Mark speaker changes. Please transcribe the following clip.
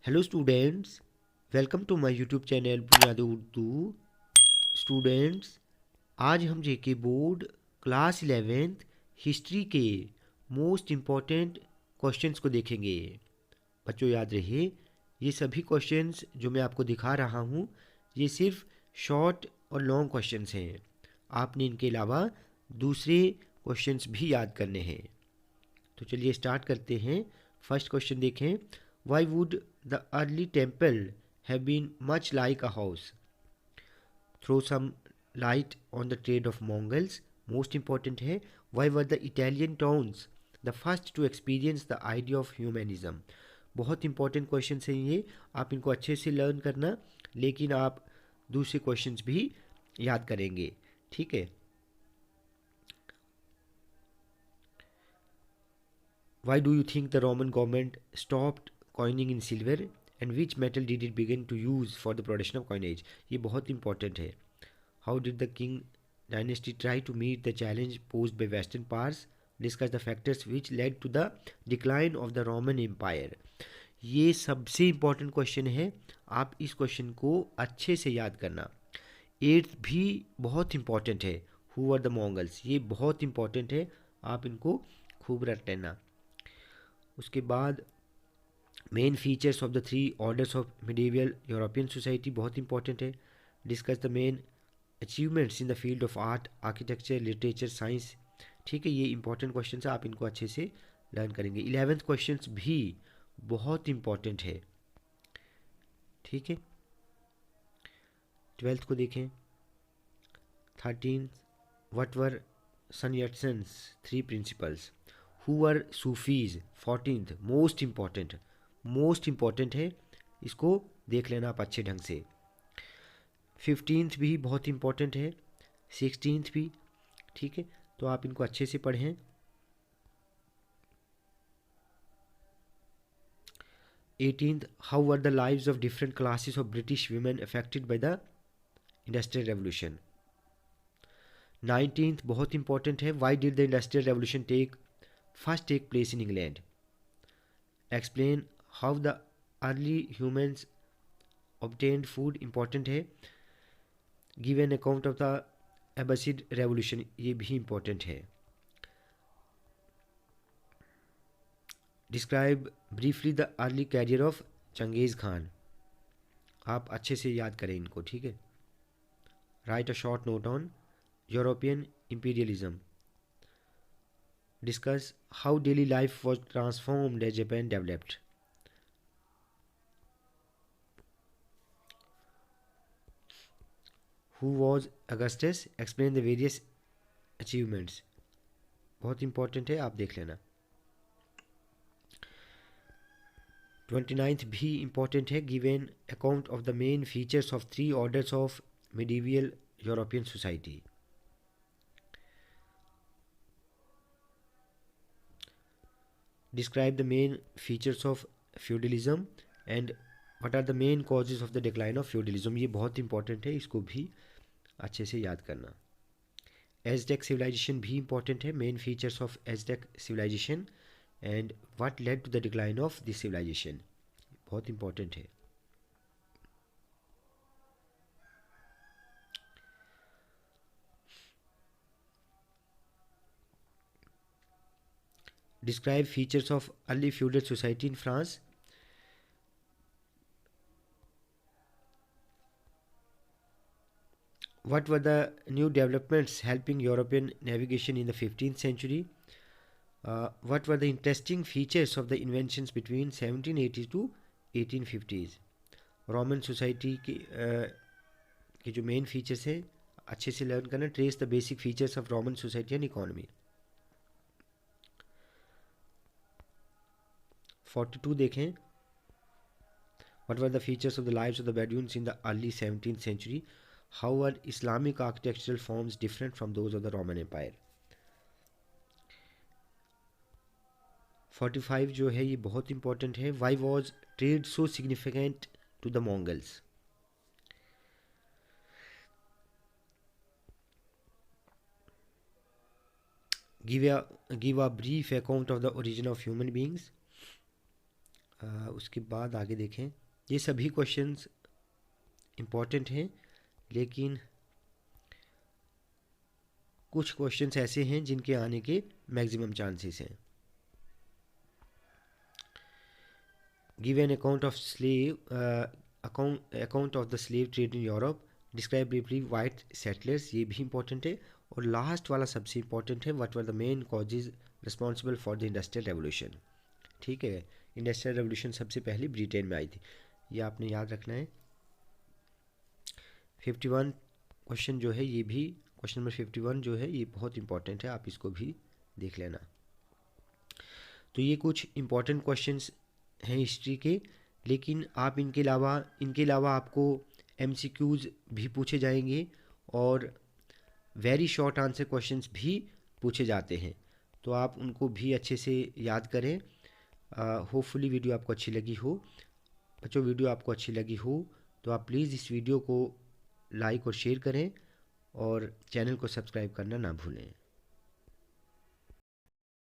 Speaker 1: Hello students, welcome to my YouTube channel Buniyad Urdu. Students, आज हम JK board class 11th history के most important questions को देखेंगे। बच्चों याद रहे, ये सभी क्वेश्चंस जो मैं आपको दिखा रहा हूँ ये सिर्फ शॉर्ट और लॉन्ग क्वेश्चंस हैं। आपने इनके अलावा दूसरे क्वेश्चंस भी याद करने हैं। तो चलिए स्टार्ट करते हैं। फर्स्ट क्वेश्चन देखें। Why would the early temple have been much like a house? Throw some light on the trade of Mongols. Most important है, why were the Italian towns the first to experience the idea of humanism? बहुत important question हैं ये, आप इनको अच्छे से learn करना, लेकिन आप दूसरे क्वेश्चंस भी याद करेंगे, ठीक है। Why do you think the Roman government stopped coining in silver, and which metal did it begin to use for the production of coinage? ये बहुत important है. How did the King dynasty try to meet the challenge posed by Western powers? Discuss the factors which led to the decline of the Roman Empire. ये सबसे important question है, आप इस question को अच्छे से याद करना। एट्थ भी बहुत इम्पॉर्टेंट है, हु आर द मंगल्स, ये बहुत इम्पॉर्टेंट है, आप इनको खूब रट लेना। उसके बाद main features of the three orders of medieval European society बहुत इंपॉर्टेंट है। Discuss the main achievements in the field of art, architecture, literature, science. ठीक है, ये इंपॉर्टेंट क्वेश्चन है, आप इनको अच्छे से लर्न करेंगे। 11th क्वेश्चन भी बहुत इंपॉर्टेंट है, ठीक है। 12th को देखें। 13th, what were Sun Yatsen's three principles? Who are Sufis? 14th, most important है, इसको देख लेना आप अच्छे ढंग से। 15th भी बहुत इम्पॉर्टेंट है, 16th भी, ठीक है, तो आप इनको अच्छे से पढ़ें। 18th, how are the lives of different classes of British women affected by the industrial revolution? 19th बहुत इंपॉर्टेंट है, why did the industrial revolution take place in England? Explain how the early humans obtained food, important है। Give an account of the Abbasid revolution, ये भी important है। Describe briefly the early career of Genghis Khan, आप अच्छे से याद करें इनको, ठीक है। Right a short note on European imperialism. Discuss how daily life was transformed as Japan developed. Who was Augustus? Explain the various achievements. बहुत important है, आप देख लेना। 29th भी इंपॉर्टेंट है, give an account of the main features of three orders of medieval European society. Describe the main features of feudalism and what are the main causes of the decline of feudalism. ये बहुत important है, इसको भी अच्छे से याद करना। Aztec civilisation भी इंपॉर्टेंट है, main features of Aztec civilisation and what led to the decline of this civilisation, बहुत इंपॉर्टेंट है। Describe features of early feudal society in France. What were the new developments helping European navigation in the 15th century? What were the interesting features of the inventions between 1780 to 1850s? Roman society के जो main features हैं अच्छे से learn करना। Trace the basic features of Roman society and economy. 42 देखें। What were the features of the lives of the Bedouins in the early 17th century? How are Islamic architectural forms different from those of the Roman Empire? 45 जो है ये बहुत important है, why was trade so significant to the Mongols? Give a brief account of the origin of human beings. उसके बाद आगे देखें, ये सभी क्वेश्चंस इम्पॉर्टेंट हैं, लेकिन कुछ क्वेश्चंस ऐसे हैं जिनके आने के मैक्सिमम चांसेस हैं। Give an account of slave account of the slave trade in Europe, describe briefly white settlers, ये भी इंपॉर्टेंट है। और लास्ट वाला सबसे इंपॉर्टेंट है, what were the main causes responsible for the industrial revolution. ठीक है, इंडस्ट्रियल रेवोल्यूशन सबसे पहले ब्रिटेन में आई थी, ये आपने याद रखना है। 51 क्वेश्चन जो है, ये भी क्वेश्चन नंबर 51 जो है ये बहुत इंपॉर्टेंट है, आप इसको भी देख लेना। तो ये कुछ इंपॉर्टेंट क्वेश्चंस हैं हिस्ट्री के, लेकिन आप इनके अलावा आपको एमसीक्यूज़ भी पूछे जाएंगे और वेरी शॉर्ट आंसर क्वेश्चंस भी पूछे जाते हैं, तो आप उनको भी अच्छे से याद करें। होपफुली वीडियो आपको अच्छी लगी हो। बच्चों, वीडियो आपको अच्छी लगी हो तो आप प्लीज़ इस वीडियो को लाइक और शेयर करें और चैनल को सब्सक्राइब करना ना भूलें।